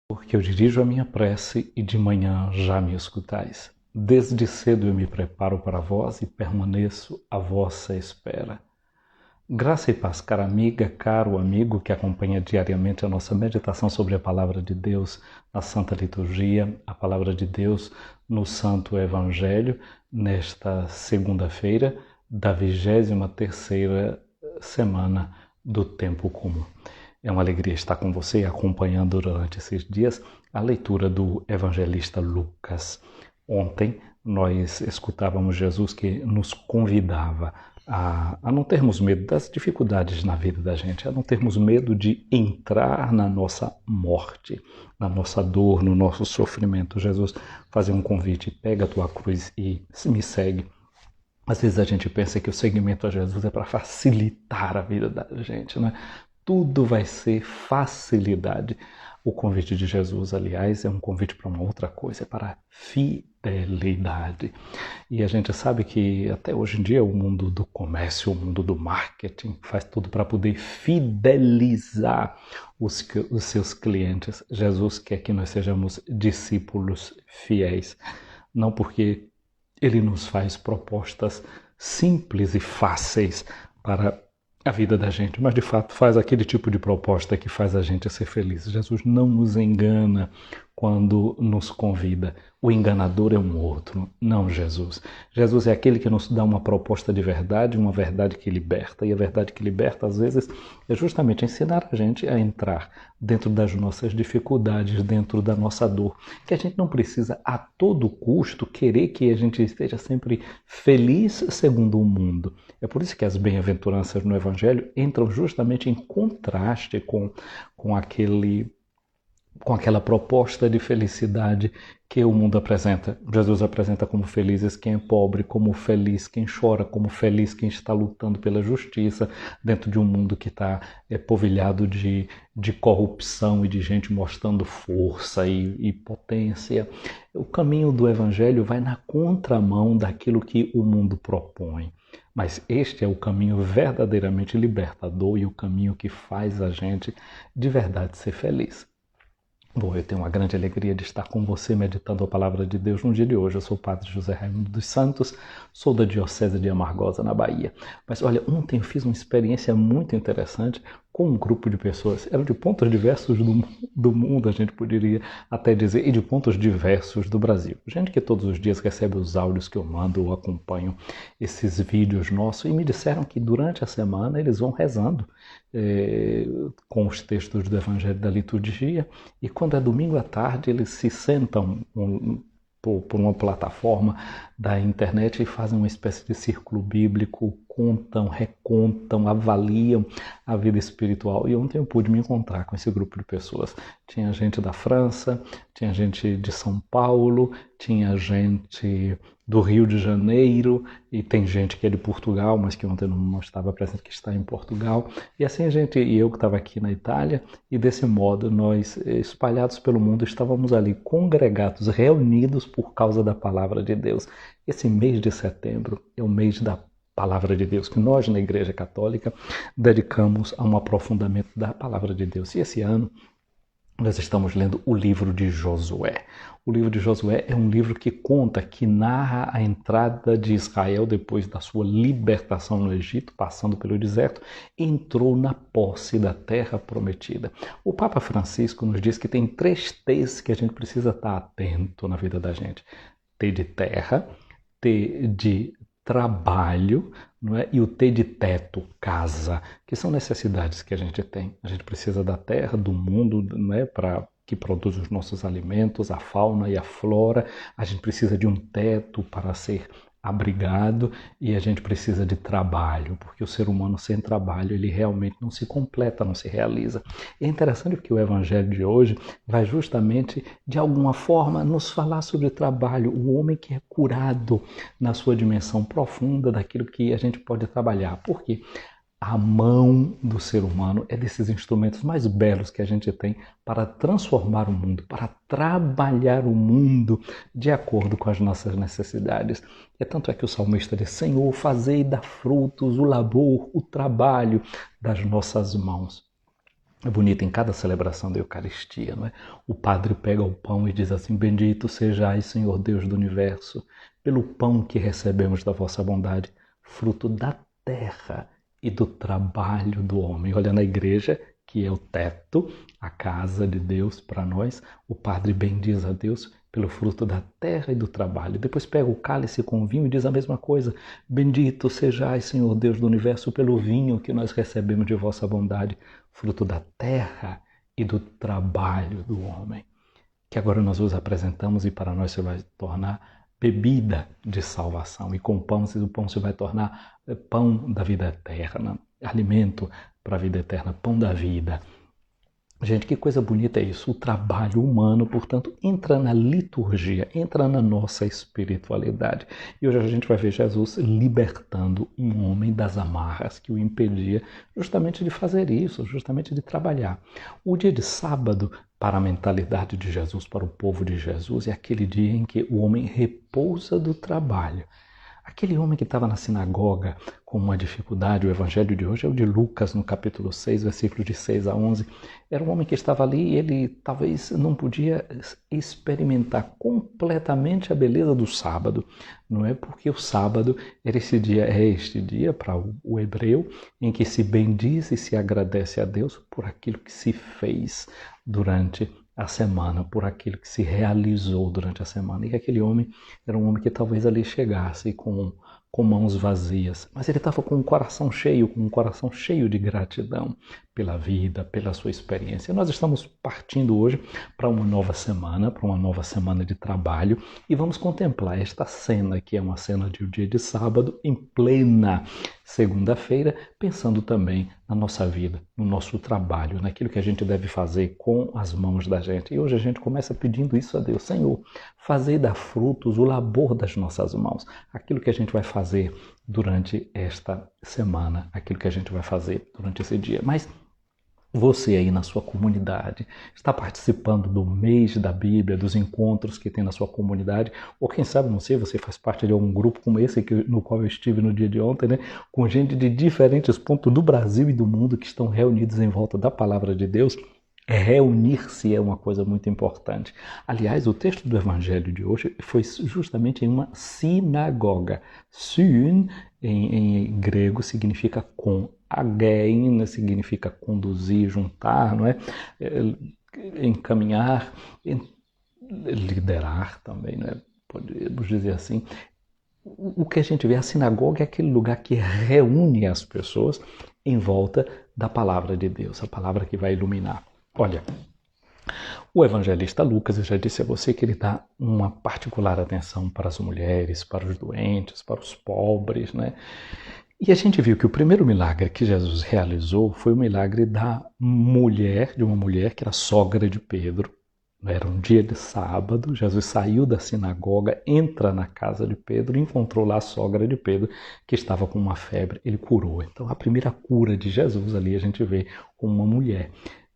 Porque eu dirijo a minha prece e de manhã já me escutais. Desde cedo eu me preparo para vós e permaneço à vossa espera. Graça e paz, cara amiga, caro amigo que acompanha diariamente a nossa meditação sobre a Palavra de Deus na Santa Liturgia, a Palavra de Deus no Santo Evangelho, nesta segunda-feira da 23ª semana do Tempo Comum. É uma alegria estar com você acompanhando durante esses dias a leitura do evangelista Lucas. Ontem nós escutávamos Jesus que nos convidava a não termos medo das dificuldades na vida da gente, a não termos medo de entrar na nossa morte, na nossa dor, no nosso sofrimento. Jesus fazia um convite: pega a tua cruz e me segue. Às vezes a gente pensa que o seguimento a Jesus é para facilitar a vida da gente, né? Tudo vai ser facilidade. O convite de Jesus, aliás, é um convite para uma outra coisa, é para a fidelidade. E a gente sabe que até hoje em dia o mundo do comércio, o mundo do marketing faz tudo para poder fidelizar os seus clientes. Jesus quer que nós sejamos discípulos fiéis, não porque ele nos faz propostas simples e fáceis para a vida da gente, mas de fato faz aquele tipo de proposta que faz a gente ser feliz. Jesus não nos engana quando nos convida. O enganador é um outro, não Jesus. Jesus é aquele que nos dá uma proposta de verdade, uma verdade que liberta. E a verdade que liberta, às vezes, é justamente ensinar a gente a entrar dentro das nossas dificuldades, dentro da nossa dor. Que a gente não precisa, a todo custo, querer que a gente esteja sempre feliz segundo o mundo. É por isso que as bem-aventuranças no Evangelho entram justamente em contraste com aquela proposta de felicidade que o mundo apresenta. Jesus apresenta como felizes quem é pobre, como feliz quem chora, como feliz quem está lutando pela justiça dentro de um mundo que está polvilhado de corrupção e de gente mostrando força e potência. O caminho do Evangelho vai na contramão daquilo que o mundo propõe. Mas este é o caminho verdadeiramente libertador e o caminho que faz a gente de verdade ser feliz. Bom, eu tenho uma grande alegria de estar com você meditando a Palavra de Deus no dia de hoje. Eu sou o Padre José Raimundo dos Santos, sou da Diocese de Amargosa, na Bahia. Mas olha, ontem eu fiz uma experiência muito interessante com um grupo de pessoas. Eram de pontos diversos do mundo, a gente poderia até dizer, e de pontos diversos do Brasil. Gente que todos os dias recebe os áudios que eu mando ou acompanham esses vídeos nossos e me disseram que durante a semana eles vão rezando com os textos do Evangelho da Liturgia, e quando é domingo à tarde eles se sentam por uma plataforma da internet e fazem uma espécie de círculo bíblico, contam, recontam, avaliam a vida espiritual. E ontem eu pude me encontrar com esse grupo de pessoas. Tinha gente da França, tinha gente de São Paulo, tinha gente do Rio de Janeiro, e tem gente que é de Portugal, mas que ontem não estava presente, que está em Portugal. E assim a gente, e eu que estava aqui na Itália, e desse modo nós, espalhados pelo mundo, estávamos ali congregados, reunidos por causa da Palavra de Deus. Esse mês de setembro é o mês da Palavra de Deus, que nós na Igreja Católica dedicamos a um aprofundamento da Palavra de Deus. E esse ano nós estamos lendo o livro de Josué. O livro de Josué é um livro que conta, que narra a entrada de Israel depois da sua libertação no Egito, passando pelo deserto, entrou na posse da terra prometida. O Papa Francisco nos diz que tem 3 T's que a gente precisa estar atento na vida da gente. T de terra, T de trabalho, não é? E o T de teto, casa, que são necessidades que a gente tem. A gente precisa da terra, do mundo, não é? Que produz os nossos alimentos, a fauna e a flora. A gente precisa de um teto para ser abrigado, e a gente precisa de trabalho, porque o ser humano sem trabalho ele realmente não se completa, não se realiza. E é interessante porque o Evangelho de hoje vai justamente, de alguma forma, nos falar sobre trabalho, o homem que é curado na sua dimensão profunda daquilo que a gente pode trabalhar. Por quê? A mão do ser humano é desses instrumentos mais belos que a gente tem para transformar o mundo, para trabalhar o mundo de acordo com as nossas necessidades. E tanto é que o salmista diz: Senhor, fazei dar frutos o labor, o trabalho das nossas mãos. É bonito em cada celebração da Eucaristia, não é? O padre pega o pão e diz assim: bendito sejais, Senhor Deus do universo, pelo pão que recebemos da vossa bondade, fruto da terra e do trabalho do homem. Olha, na igreja, que é o teto, a casa de Deus para nós, o padre bendiz a Deus pelo fruto da terra e do trabalho. Depois pega o cálice com vinho e diz a mesma coisa: bendito sejais, Senhor Deus do universo, pelo vinho que nós recebemos de vossa bondade, fruto da terra e do trabalho do homem. Que agora nós vos apresentamos e para nós se vai tornar bebida de salvação. E com o pão se vai tornar pão da vida eterna, alimento para a vida eterna, pão da vida. Gente, que coisa bonita é isso. O trabalho humano, portanto, entra na liturgia, entra na nossa espiritualidade. E hoje a gente vai ver Jesus libertando um homem das amarras que o impedia justamente de fazer isso, justamente de trabalhar. O dia de sábado, para a mentalidade de Jesus, para o povo de Jesus, é aquele dia em que o homem repousa do trabalho. Aquele homem que estava na sinagoga com uma dificuldade, o evangelho de hoje é o de Lucas, no capítulo 6, versículos de 6 a 11. Era um homem que estava ali e ele talvez não podia experimentar completamente a beleza do sábado. Não é porque o sábado é este dia para o hebreu em que se bendiz e se agradece a Deus por aquilo que se fez durante a semana, por aquilo que se realizou durante a semana. E aquele homem era um homem que talvez ali chegasse com mãos vazias, mas ele estava com um coração cheio de gratidão pela vida, pela sua experiência. Nós estamos partindo hoje para uma nova semana de trabalho e vamos contemplar esta cena, que é uma cena de um dia de sábado, em plena segunda-feira, pensando também na nossa vida, no nosso trabalho, naquilo que a gente deve fazer com as mãos da gente. E hoje a gente começa pedindo isso a Deus: Senhor, fazei dar frutos o labor das nossas mãos, aquilo que a gente vai fazer durante esta semana, aquilo que a gente vai fazer durante esse dia. Mas você aí na sua comunidade está participando do mês da Bíblia, dos encontros que tem na sua comunidade, ou quem sabe, não sei, você faz parte de algum grupo como esse no qual eu estive no dia de ontem, né? Com gente de diferentes pontos do Brasil e do mundo que estão reunidos em volta da palavra de Deus. Reunir-se é uma coisa muito importante. Aliás, o texto do evangelho de hoje foi justamente em uma sinagoga. Syn, em grego, significa com. Agein significa conduzir, juntar, não é? Encaminhar, liderar também, né? Podemos dizer assim. O que a gente vê, a sinagoga é aquele lugar que reúne as pessoas em volta da palavra de Deus, a palavra que vai iluminar. Olha, o evangelista Lucas, eu já disse a você que ele dá uma particular atenção para as mulheres, para os doentes, para os pobres, né? E a gente viu que o primeiro milagre que Jesus realizou foi o milagre de uma mulher que era sogra de Pedro. Era um dia de sábado, Jesus saiu da sinagoga, entra na casa de Pedro e encontrou lá a sogra de Pedro, que estava com uma febre, ele curou. Então a primeira cura de Jesus ali a gente vê com uma mulher.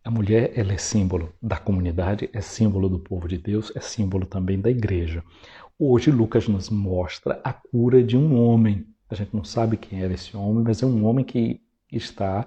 A mulher, ela é símbolo da comunidade, é símbolo do povo de Deus, é símbolo também da igreja. Hoje Lucas nos mostra a cura de um homem. A gente não sabe quem era esse homem, mas é um homem que está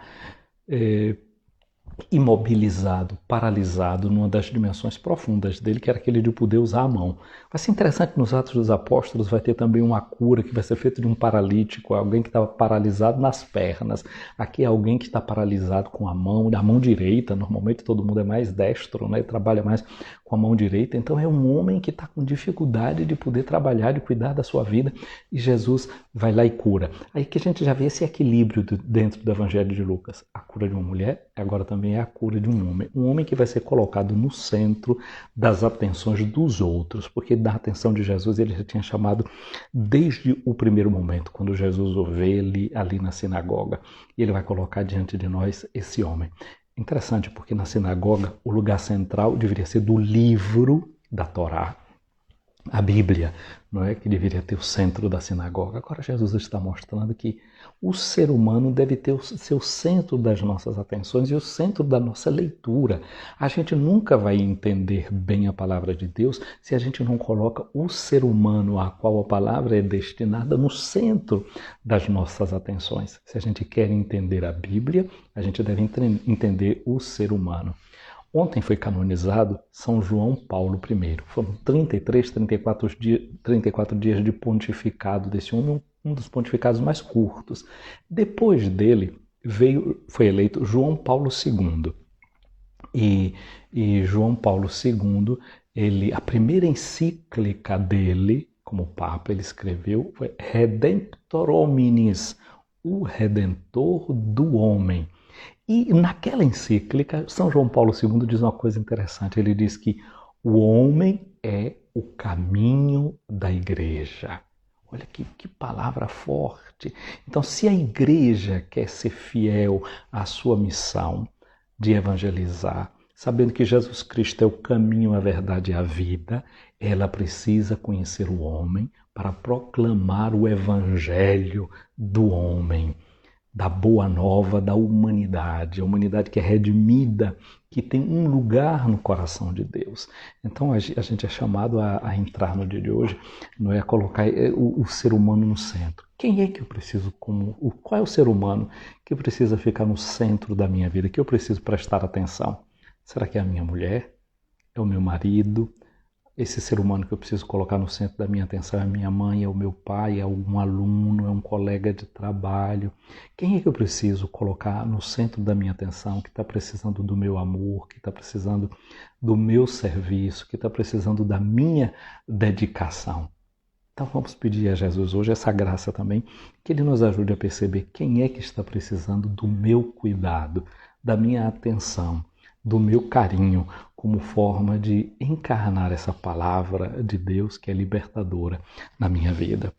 imobilizado, paralisado numa das dimensões profundas dele, que era aquele de poder usar a mão. Vai ser interessante, nos Atos dos Apóstolos vai ter também uma cura que vai ser feita de um paralítico, alguém que estava paralisado nas pernas. Aqui é alguém que está paralisado com a mão direita. Normalmente todo mundo é mais destro, né? Trabalha mais com a mão direita. Então é um homem que está com dificuldade de poder trabalhar, de cuidar da sua vida, e Jesus vai lá e cura. Aí que a gente já vê esse equilíbrio dentro do Evangelho de Lucas. A cura de uma mulher, agora também é a cura de um homem que vai ser colocado no centro das atenções dos outros, porque da atenção de Jesus ele já tinha chamado desde o primeiro momento, quando Jesus o vê ali na sinagoga, e ele vai colocar diante de nós esse homem. Interessante, porque na sinagoga o lugar central deveria ser do livro da Torá, a Bíblia, não é, que deveria ter o centro da sinagoga. Agora Jesus está mostrando que o ser humano deve ter o seu centro das nossas atenções e o centro da nossa leitura. A gente nunca vai entender bem a palavra de Deus se a gente não coloca o ser humano a qual a palavra é destinada no centro das nossas atenções. Se a gente quer entender a Bíblia, a gente deve entender o ser humano. Ontem foi canonizado São João Paulo I. Foram 34 dias de pontificado desse homem, um dos pontificados mais curtos. Depois dele foi eleito João Paulo II. E João Paulo II, a primeira encíclica dele, como Papa, ele escreveu, foi Redemptor Hominis, o Redentor do Homem. E naquela encíclica, São João Paulo II diz uma coisa interessante. Ele diz que o homem é o caminho da igreja. Olha que palavra forte. Então, se a igreja quer ser fiel à sua missão de evangelizar, sabendo que Jesus Cristo é o caminho, a verdade e a vida, ela precisa conhecer o homem para proclamar o evangelho do homem, da boa nova da humanidade, a humanidade que é redimida, que tem um lugar no coração de Deus. Então a gente é chamado a entrar no dia de hoje, não é, a colocar o ser humano no centro. Quem é que eu preciso, qual é o ser humano que precisa ficar no centro da minha vida, que eu preciso prestar atenção? Será que é a minha mulher? É o meu marido? Esse ser humano que eu preciso colocar no centro da minha atenção é a minha mãe, é o meu pai, é um aluno, é um colega de trabalho. Quem é que eu preciso colocar no centro da minha atenção, que está precisando do meu amor, que está precisando do meu serviço, que está precisando da minha dedicação? Então vamos pedir a Jesus hoje essa graça também, que Ele nos ajude a perceber quem é que está precisando do meu cuidado, da minha atenção, do meu carinho, como forma de encarnar essa palavra de Deus que é libertadora na minha vida.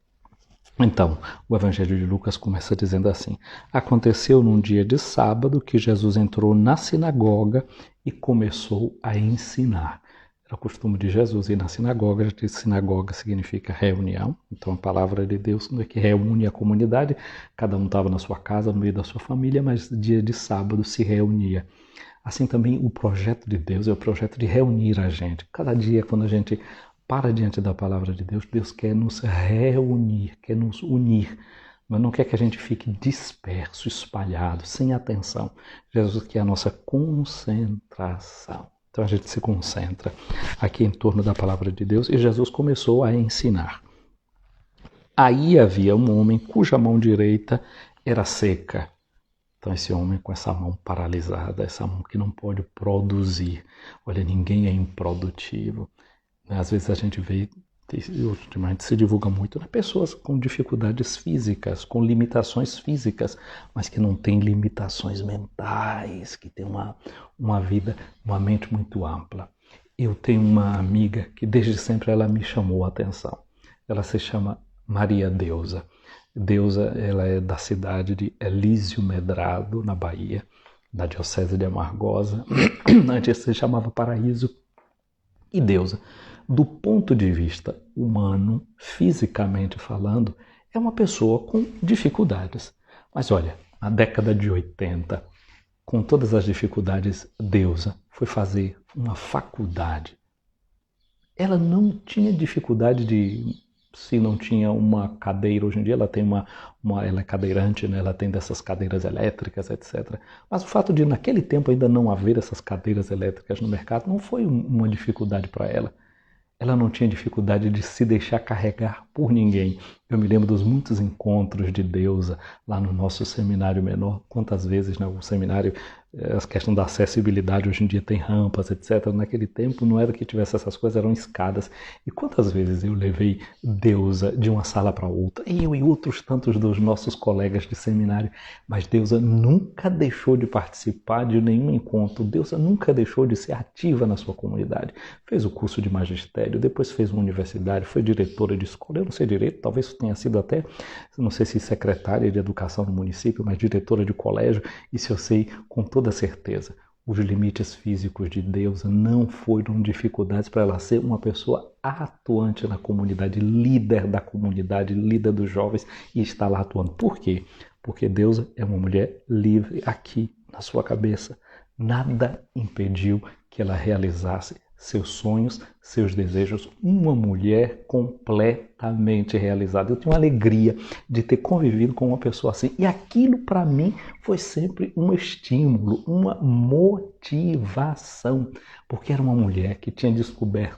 Então, o Evangelho de Lucas começa dizendo assim: aconteceu num dia de sábado que Jesus entrou na sinagoga e começou a ensinar. Era o costume de Jesus ir na sinagoga. Sinagoga significa reunião, então a palavra de Deus é que reúne a comunidade, cada um estava na sua casa, no meio da sua família, mas dia de sábado se reunia. Assim também o projeto de Deus é o projeto de reunir a gente. Cada dia, quando a gente para diante da palavra de Deus, Deus quer nos reunir, quer nos unir, mas não quer que a gente fique disperso, espalhado, sem atenção. Jesus quer a nossa concentração. Então a gente se concentra aqui em torno da palavra de Deus e Jesus começou a ensinar. Aí havia um homem cuja mão direita era seca. Então esse homem com essa mão paralisada, essa mão que não pode produzir. Olha, ninguém é improdutivo. Às vezes a gente vê, ultimamente se divulga muito, pessoas com dificuldades físicas, com limitações físicas, mas que não têm limitações mentais, que tem uma vida, uma mente muito ampla. Eu tenho uma amiga que desde sempre ela me chamou a atenção. Ela se chama Maria Deusa. Deusa, ela é da cidade de Elísio Medrado, na Bahia, da diocese de Amargosa. Antes se chamava Paraíso. E Deusa, do ponto de vista humano, fisicamente falando, é uma pessoa com dificuldades. Mas olha, na década de 80, com todas as dificuldades, Deusa foi fazer uma faculdade. Ela não tinha dificuldade se não tinha uma cadeira. Hoje em dia ela tem ela é cadeirante, né? Ela tem dessas cadeiras elétricas, etc. Mas o fato de naquele tempo ainda não haver essas cadeiras elétricas no mercado não foi uma dificuldade para ela. Ela não tinha dificuldade de se deixar carregar por ninguém. Eu me lembro dos muitos encontros de Deusa lá no nosso seminário menor. Quantas vezes, né, o seminário, a questão da acessibilidade, hoje em dia tem rampas, etc. Naquele tempo não era que tivesse essas coisas, eram escadas. E quantas vezes eu levei Deusa de uma sala para outra, eu e outros tantos dos nossos colegas de seminário, mas Deusa nunca deixou de participar de nenhum encontro. Deusa nunca deixou de ser ativa na sua comunidade. Fez o curso de magistério, depois fez uma universidade, foi diretora de escola, eu não sei direito, talvez tenha sido até, não sei se secretária de educação no município, mas diretora de colégio, isso eu sei com toda certeza. Os limites físicos de Deus não foram dificuldades para ela ser uma pessoa atuante na comunidade, líder da comunidade, líder dos jovens e estar lá atuando. Por quê? Porque Deus é uma mulher livre aqui na sua cabeça. Nada impediu que ela realizasse seus sonhos, seus desejos, uma mulher completamente realizada. Eu tenho a alegria de ter convivido com uma pessoa assim. E aquilo para mim foi sempre um estímulo, uma motivação. Porque era uma mulher que tinha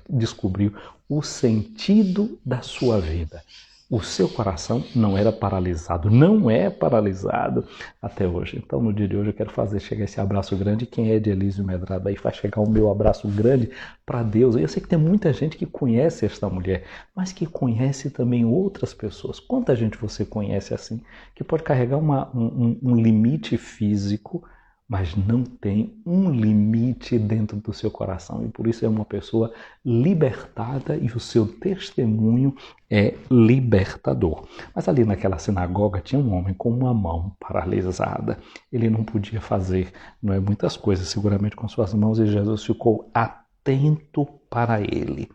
descobriu o sentido da sua vida. O seu coração não era paralisado, não é paralisado até hoje. Então, no dia de hoje, eu quero fazer chegar esse abraço grande. Quem é de Elísio Medrado aí faz chegar o meu abraço grande para Deus. Eu sei que tem muita gente que conhece esta mulher, mas que conhece também outras pessoas. Quanta gente você conhece assim, que pode carregar um limite físico, mas não tem um limite dentro do seu coração. E por isso é uma pessoa libertada e o seu testemunho é libertador. Mas ali naquela sinagoga tinha um homem com uma mão paralisada. Ele não podia fazer muitas coisas, seguramente com suas mãos, e Jesus ficou atento para ele.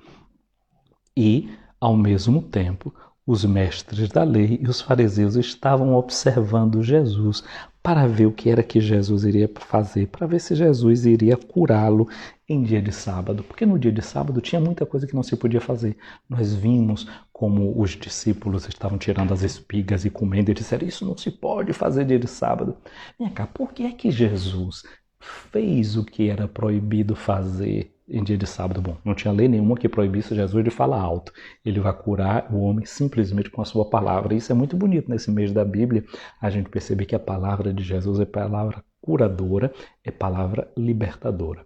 E, ao mesmo tempo, os mestres da lei e os fariseus estavam observando Jesus para ver o que era que Jesus iria fazer, para ver se Jesus iria curá-lo em dia de sábado. Porque no dia de sábado tinha muita coisa que não se podia fazer. Nós vimos como os discípulos estavam tirando as espigas e comendo e disseram, isso não se pode fazer dia de sábado. Vem cá, por que é que Jesus fez o que era proibido fazer em dia de sábado? Bom, não tinha lei nenhuma que proibisse Jesus de falar alto. Ele vai curar o homem simplesmente com a sua palavra. Isso é muito bonito nesse mês da Bíblia, a gente percebe que a palavra de Jesus é palavra curadora, é palavra libertadora.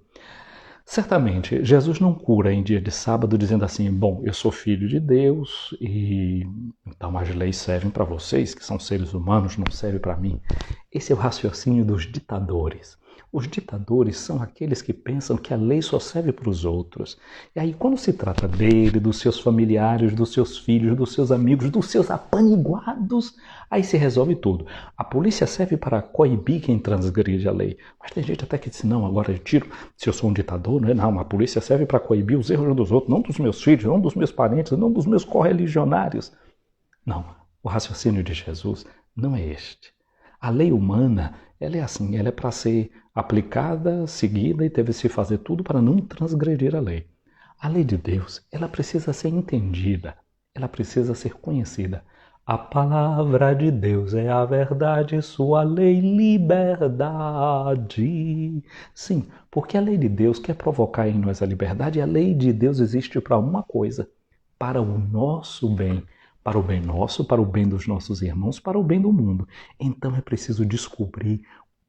Certamente, Jesus não cura em dia de sábado dizendo assim, bom, eu sou filho de Deus e então as leis servem para vocês, que são seres humanos, não servem para mim. Esse é o raciocínio dos ditadores. Os ditadores são aqueles que pensam que a lei só serve para os outros. E aí, quando se trata dele, dos seus familiares, dos seus filhos, dos seus amigos, dos seus apaniguados, aí se resolve tudo. A polícia serve para coibir quem transgride a lei. Mas tem gente até que diz, não, agora eu tiro, se eu sou um ditador, não, a polícia serve para coibir os erros dos outros, não dos meus filhos, não dos meus parentes, não dos meus correligionários. Não, o raciocínio de Jesus não é este. A lei humana, ela é assim, ela é para ser aplicada, seguida e deve-se fazer tudo para não transgredir a lei. A lei de Deus, ela precisa ser entendida, ela precisa ser conhecida. A palavra de Deus é a verdade, sua lei, liberdade. Sim, porque a lei de Deus quer provocar em nós a liberdade e a lei de Deus existe para uma coisa, para o nosso bem. Para o bem nosso, para o bem dos nossos irmãos, para o bem do mundo. Então é preciso descobrir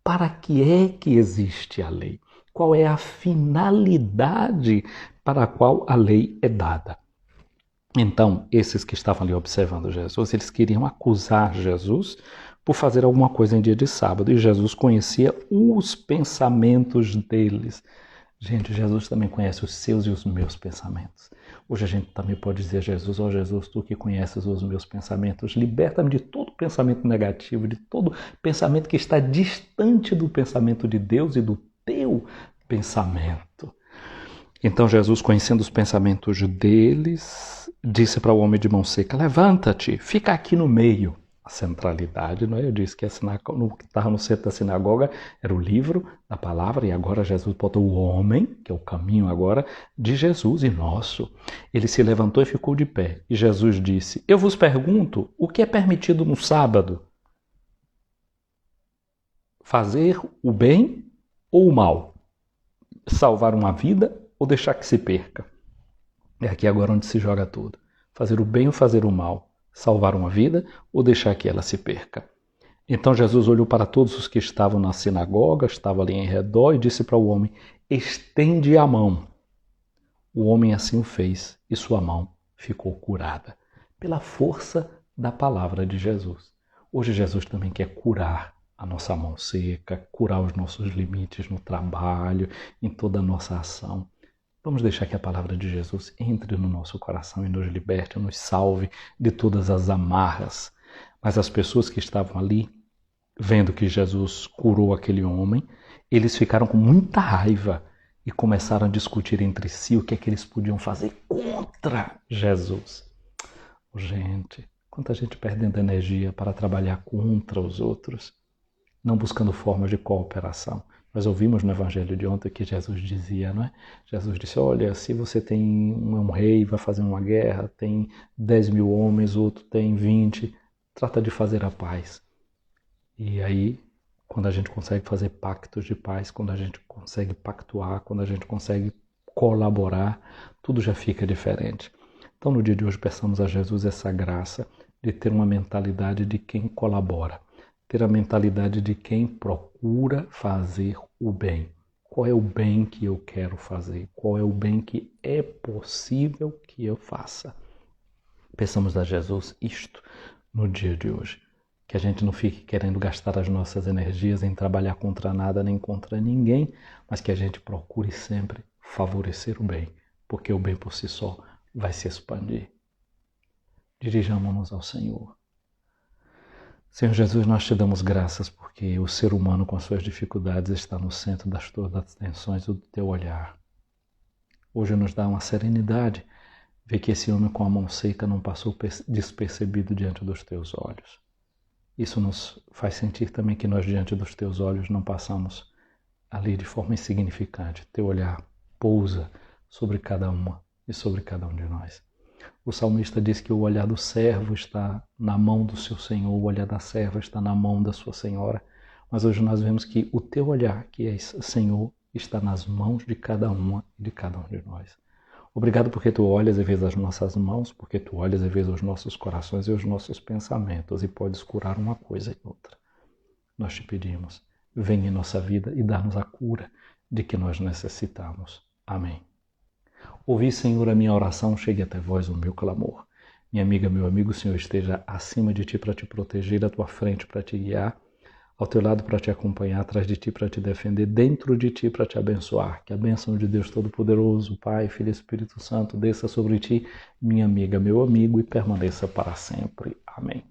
para que é que existe a lei. Qual é a finalidade para a qual a lei é dada. Então, esses que estavam ali observando Jesus, eles queriam acusar Jesus por fazer alguma coisa em dia de sábado. E Jesus conhecia os pensamentos deles. Gente, Jesus também conhece os seus e os meus pensamentos. Hoje a gente também pode dizer a Jesus, ó Jesus, tu que conheces os meus pensamentos, liberta-me de todo pensamento negativo, de todo pensamento que está distante do pensamento de Deus e do teu pensamento. Então Jesus, conhecendo os pensamentos deles, disse para o homem de mão seca, levanta-te, fica aqui no meio. A centralidade, não é? Eu disse que o que estava no centro da sinagoga era o livro da palavra e agora Jesus botou o homem, que é o caminho agora, de Jesus e nosso. Ele se levantou e ficou de pé. E Jesus disse, eu vos pergunto, o que é permitido no sábado? Fazer o bem ou o mal? Salvar uma vida ou deixar que se perca? É aqui agora onde se joga tudo. Fazer o bem ou fazer o mal? Salvar uma vida ou deixar que ela se perca? Então Jesus olhou para todos os que estavam na sinagoga, estavam ali em redor, e disse para o homem, estende a mão. O homem assim o fez, e sua mão ficou curada, pela força da palavra de Jesus. Hoje Jesus também quer curar a nossa mão seca, curar os nossos limites no trabalho, em toda a nossa ação. Vamos deixar que a palavra de Jesus entre no nosso coração e nos liberte, nos salve de todas as amarras. Mas as pessoas que estavam ali, vendo que Jesus curou aquele homem, Eles ficaram com muita raiva e começaram a discutir entre si o que é que eles podiam fazer contra Jesus. Gente, quanta gente perdendo energia para trabalhar contra os outros, não buscando formas de cooperação. Nós ouvimos no evangelho de ontem que Jesus dizia, não é? Jesus disse, olha, se você tem um rei, vai fazer uma guerra, tem 10 mil homens, outro tem 20, trata de fazer a paz. E aí, quando a gente consegue fazer pactos de paz, quando a gente consegue pactuar, quando a gente consegue colaborar, tudo já fica diferente. Então, no dia de hoje, peçamos a Jesus essa graça de ter uma mentalidade de quem colabora, ter a mentalidade de quem procura fazer o bem. Qual é o bem que eu quero fazer? Qual é o bem que é possível que eu faça? Peçamos a Jesus isto no dia de hoje. Que a gente não fique querendo gastar as nossas energias em trabalhar contra nada nem contra ninguém, mas que a gente procure sempre favorecer o bem, porque o bem por si só vai se expandir. Dirijamo-nos ao Senhor. Senhor Jesus, nós te damos graças porque o ser humano com as suas dificuldades está no centro das tuas atenções e do teu olhar. Hoje nos dá uma serenidade ver que esse homem com a mão seca não passou despercebido diante dos teus olhos. Isso nos faz sentir também que nós diante dos teus olhos não passamos ali de forma insignificante. Teu olhar pousa sobre cada uma e sobre cada um de nós. O salmista diz que o olhar do servo está na mão do seu Senhor, o olhar da serva está na mão da sua Senhora. Mas hoje nós vemos que o teu olhar, que é Senhor, está nas mãos de cada uma e de cada um de nós. Obrigado porque tu olhas e vês as nossas mãos, porque tu olhas e vês os nossos corações e os nossos pensamentos e podes curar uma coisa e outra. Nós te pedimos, venha em nossa vida e dá-nos a cura de que nós necessitamos. Amém. Ouvi, Senhor, a minha oração, chegue até vós o meu clamor. Minha amiga, meu amigo, o Senhor esteja acima de ti para te proteger, à tua frente para te guiar, ao teu lado para te acompanhar, atrás de ti para te defender, dentro de ti para te abençoar. Que a bênção de Deus Todo-Poderoso, Pai, Filho e Espírito Santo, desça sobre ti, minha amiga, meu amigo, e permaneça para sempre. Amém.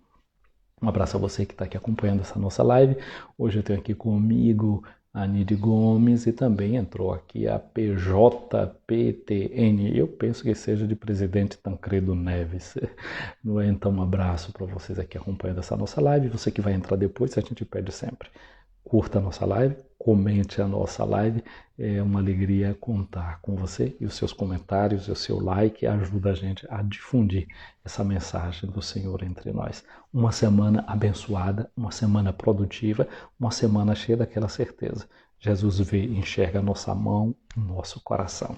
Um abraço a você que está aqui acompanhando essa nossa live. Hoje eu tenho aqui comigo a Nidy Gomes e também entrou aqui a PJPTN. Eu penso que seja de Presidente Tancredo Neves. Então um abraço para vocês aqui acompanhando essa nossa live. Você que vai entrar depois, a gente pede sempre. Curta a nossa live, comente a nossa live. É uma alegria contar com você e os seus comentários, e o seu like ajuda a gente a difundir essa mensagem do Senhor entre nós. Uma semana abençoada, uma semana produtiva, uma semana cheia daquela certeza. Jesus vê e enxerga a nossa mão, o nosso coração.